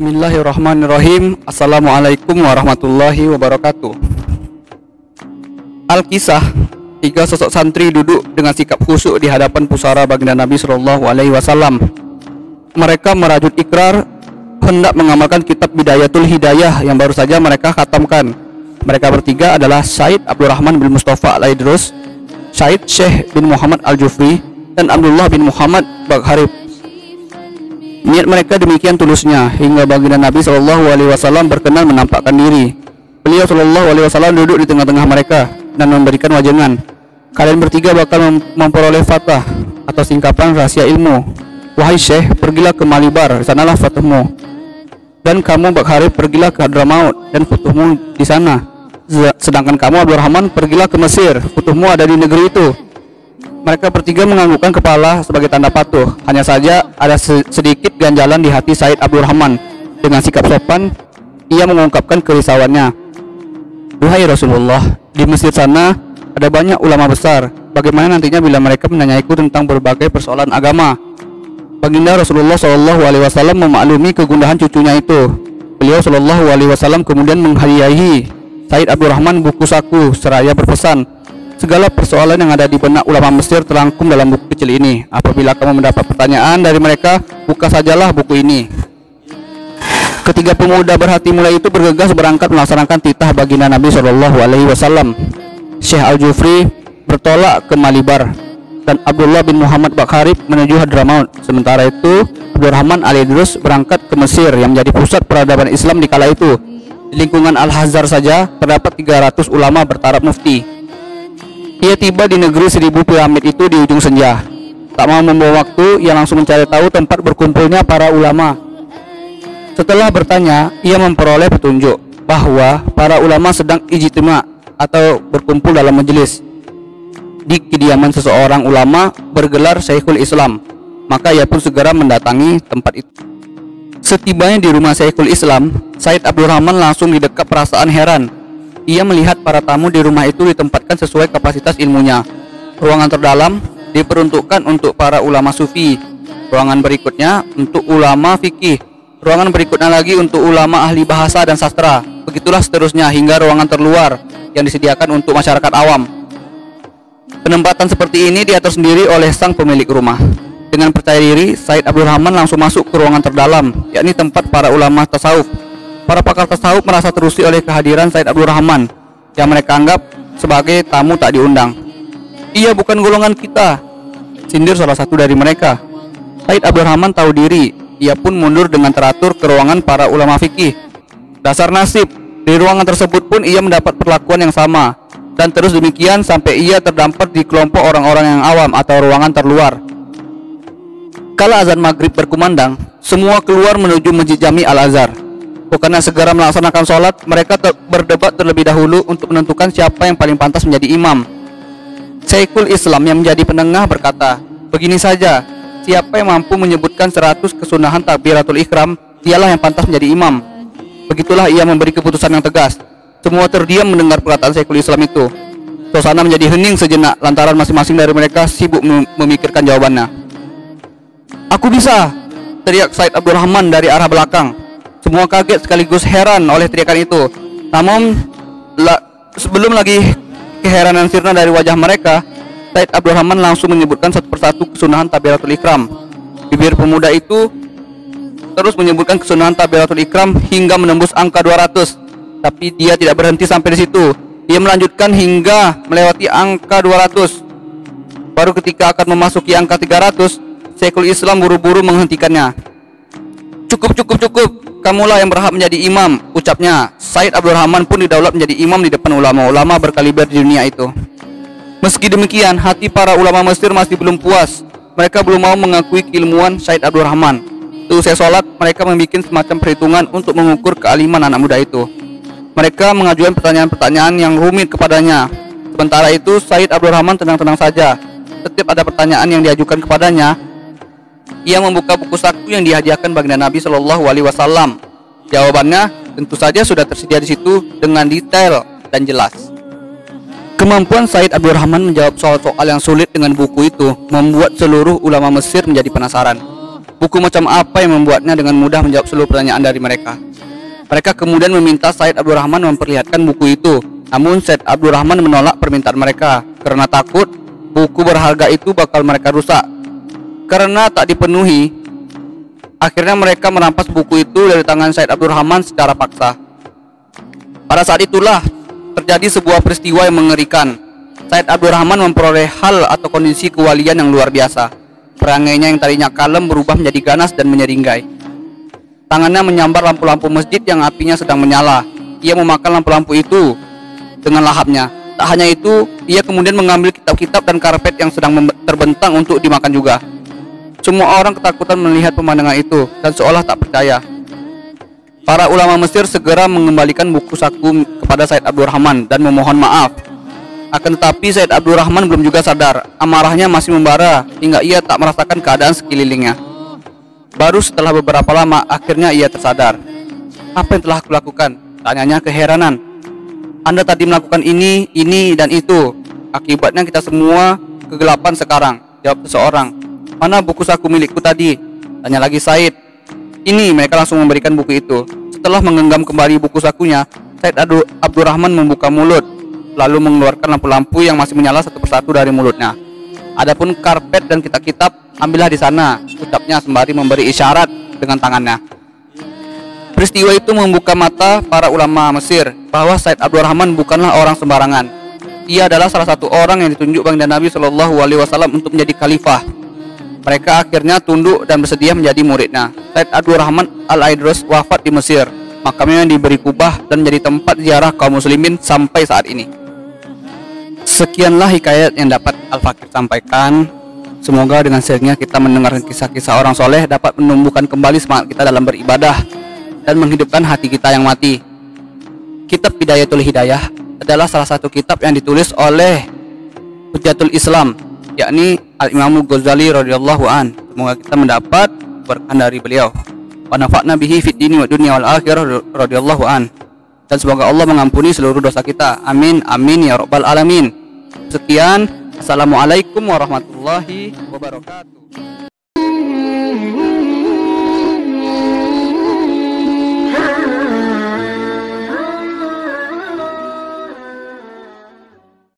Bismillahirrahmanirrahim. Assalamualaikum warahmatullahi wabarakatuh. Al-Kisah, tiga sosok santri duduk dengan sikap khusyuk di hadapan pusara baginda Nabi Shallallahu Alaihi Wasallam. Mereka merajut ikrar hendak mengamalkan kitab Bidayatul Hidayah yang baru saja mereka khatamkan. Mereka bertiga adalah Said Abdurrahman bin Mustafa Al-Idrus, Said Syekh bin Muhammad Al-Jufri, dan Abdullah bin Muhammad Bagharib. Niat mereka demikian tulusnya hingga baginda Nabi Shallallahu Alaihi Wasallam berkenan menampakkan diri. Beliau Shallallahu Alaihi Wasallam duduk di tengah-tengah mereka dan memberikan wajangan. Kalian bertiga bakal memperoleh fatah atau singkapan rahasia ilmu. Wahai Syekh, pergilah ke Malibar, di sanalah fatahmu. Dan kamu Bagharib, pergilah ke Hadramaut dan futuhmu di sana. Sedangkan kamu Abdurrahman, pergilah ke Mesir, futuhmu ada di negeri itu. Mereka bertiga menganggukkan kepala sebagai tanda patuh. Hanya saja ada sedikit ganjalan di hati Said Abdurrahman. Dengan sikap sopan, ia mengungkapkan kerisauannya. Duhai Rasulullah, di Mesir sana ada banyak ulama besar. Bagaimana nantinya bila mereka menanyaiku tentang berbagai persoalan agama? Baginda Rasulullah Shallallahu Alaihi Wasallam memaklumi kegundahan cucunya itu. Beliau Shallallahu Alaihi Wasallam kemudian menghadiahi Said Abdurrahman buku saku seraya berpesan, segala persoalan yang ada di benak ulama Mesir terangkum dalam buku kecil ini. Apabila kamu mendapat pertanyaan dari mereka, buka sajalah buku ini. Ketiga pemuda berhati mulia itu bergegas berangkat melaksanakan titah baginda Nabi Shallallahu Alaihi Wasallam. Syekh Al-Jufri bertolak ke Malibar dan Abdullah bin Muhammad Bagharib menuju Hadramaut. Sementara itu Abdurrahman Al-Idrus berangkat ke Mesir yang menjadi pusat peradaban Islam di kala itu. Di lingkungan Al-Hazar saja terdapat 300 ulama bertaraf mufti. Ia tiba di negeri 1000 piramid itu di ujung senja. Tak mau membawa waktu, ia langsung mencari tahu tempat berkumpulnya para ulama. Setelah bertanya, ia memperoleh petunjuk bahwa para ulama sedang ijtima atau berkumpul dalam majelis di kediaman seseorang ulama bergelar Syekhul Islam. Maka ia pun segera mendatangi tempat itu. Setibanya di rumah Syekhul Islam, Said Abdurrahman langsung didekap perasaan heran. Ia melihat para tamu di rumah itu ditempatkan sesuai kapasitas ilmunya. Ruangan terdalam diperuntukkan untuk para ulama sufi. Ruangan berikutnya untuk ulama fikih. Ruangan berikutnya lagi untuk ulama ahli bahasa dan sastra. Begitulah seterusnya hingga ruangan terluar yang disediakan untuk masyarakat awam. Penempatan seperti ini diatur sendiri oleh sang pemilik rumah. Dengan percaya diri, Said Abdurrahman langsung masuk ke ruangan terdalam, yakni tempat para ulama tasawuf. Para pakar tasawuf merasa terusik oleh kehadiran Said Abdurrahman yang mereka anggap sebagai tamu tak diundang. Ia bukan golongan kita, sindir salah satu dari mereka. Said Abdurrahman tahu diri, ia pun mundur dengan teratur ke ruangan para ulama fikih. Dasar nasib, di ruangan tersebut pun ia mendapat perlakuan yang sama. Dan terus demikian sampai ia terdampar di kelompok orang-orang yang awam atau ruangan terluar. Kala azan maghrib berkumandang, semua keluar menuju Masjid Jami Al-Azhar. Bukannya segera melaksanakan sholat, mereka berdebat terlebih dahulu untuk menentukan siapa yang paling pantas menjadi imam. Syekhul Islam yang menjadi penengah berkata, begini saja, siapa yang mampu menyebutkan 100 kesunahan takbiratul ihram, dialah yang pantas menjadi imam. Begitulah ia memberi keputusan yang tegas. Semua terdiam mendengar perkataan Syekhul Islam itu. Suasana menjadi hening sejenak lantaran masing-masing dari mereka sibuk memikirkan jawabannya. Aku bisa, teriak Said Abdurrahman dari arah belakang. Semua kaget sekaligus heran oleh teriakan itu. Namun sebelum lagi keheranan sirna dari wajah mereka, Said Abdurrahman langsung menyebutkan satu persatu kesunahan takbiratul ihram. Bibir pemuda itu terus menyebutkan kesunahan takbiratul ihram hingga menembus angka 200. Tapi dia tidak berhenti sampai di situ. Dia melanjutkan hingga melewati angka 200. Baru ketika akan memasuki angka 300, Syekhul Islam buru-buru menghentikannya. Cukup. Kamulah yang berhak menjadi imam, ucapnya. Said Abdurrahman pun didaulat menjadi imam di depan ulama-ulama berkaliber di dunia itu. Meski demikian, hati para ulama Mesir masih belum puas. Mereka belum mau mengakui keilmuan Said Abdurrahman. Seusai sholat, mereka membuat semacam perhitungan untuk mengukur kealiman anak muda itu. Mereka mengajukan pertanyaan-pertanyaan yang rumit kepadanya. Sementara itu, Said Abdurrahman tenang-tenang saja. Setiap ada pertanyaan yang diajukan kepadanya, ia membuka buku saku yang dihadiahkan baginda Nabi Shallallahu Alaihi Wasallam. Jawabannya tentu saja sudah tersedia di situ dengan detail dan jelas. Kemampuan Said Abdurrahman menjawab soal-soal yang sulit dengan buku itu membuat seluruh ulama Mesir menjadi penasaran. Buku macam apa yang membuatnya dengan mudah menjawab seluruh pertanyaan dari mereka. Mereka kemudian meminta Said Abdurrahman memperlihatkan buku itu. Namun Said Abdurrahman menolak permintaan mereka karena takut buku berharga itu bakal mereka rusak. Karena tak dipenuhi, akhirnya mereka merampas buku itu dari tangan Said Abdurrahman secara paksa. Pada saat itulah terjadi sebuah peristiwa yang mengerikan. Said Abdurrahman memperoleh hal atau kondisi kewalian yang luar biasa. Perangainya yang tadinya kalem berubah menjadi ganas dan menyeringai. Tangannya menyambar lampu-lampu masjid yang apinya sedang menyala. Ia memakan lampu-lampu itu dengan lahapnya. Tak hanya itu, ia kemudian mengambil kitab-kitab dan karpet yang sedang terbentang untuk dimakan juga. Semua orang ketakutan melihat pemandangan itu dan seolah tak percaya. Para ulama Mesir segera mengembalikan buku saku kepada Said Abdurrahman dan memohon maaf. Akan tetapi Said Abdurrahman belum juga sadar. Amarahnya masih membara hingga ia tak merasakan keadaan sekelilingnya. Baru setelah beberapa lama akhirnya ia tersadar. Apa yang telah aku lakukan? Tanyanya keheranan. Anda tadi melakukan ini, dan itu. Akibatnya kita semua kegelapan sekarang, jawab seseorang. Mana buku saku milikku tadi? Tanya lagi Said. Ini, mereka langsung memberikan buku itu. Setelah menggenggam kembali buku sakunya, Said Abdurrahman membuka mulut, lalu mengeluarkan lampu-lampu yang masih menyala satu persatu dari mulutnya. Adapun karpet dan kitab-kitab, ambillah di sana, ucapnya sembari memberi isyarat dengan tangannya. Peristiwa itu membuka mata para ulama Mesir bahwa Said Abdurrahman bukanlah orang sembarangan. Ia adalah salah satu orang yang ditunjuk baginda Nabi Shallallahu Alaihi Wasallam untuk menjadi khalifah. Mereka akhirnya tunduk dan bersedia menjadi muridnya. Said Abdurrahman Al-Aidrus wafat di Mesir. Makamnya diberi kubah dan menjadi tempat ziarah kaum muslimin sampai saat ini. Sekianlah hikayat yang dapat Al-Fakir sampaikan. Semoga dengan sharingnya kita mendengarkan kisah-kisah orang soleh dapat menumbuhkan kembali semangat kita dalam beribadah dan menghidupkan hati kita yang mati. Kitab Bidayatul Hidayah adalah salah satu kitab yang ditulis oleh Hujjatul Islam, yakni Al-Imam Ghazali radhiyallahu an. Semoga kita mendapat berkah dari beliau. Wa nafa'na bihi fid dini wa dunya wal akhirah radhiyallahu an. Dan semoga Allah mengampuni seluruh dosa kita. Amin amin ya rabbal alamin. Sekian, assalamualaikum warahmatullahi wabarakatuh.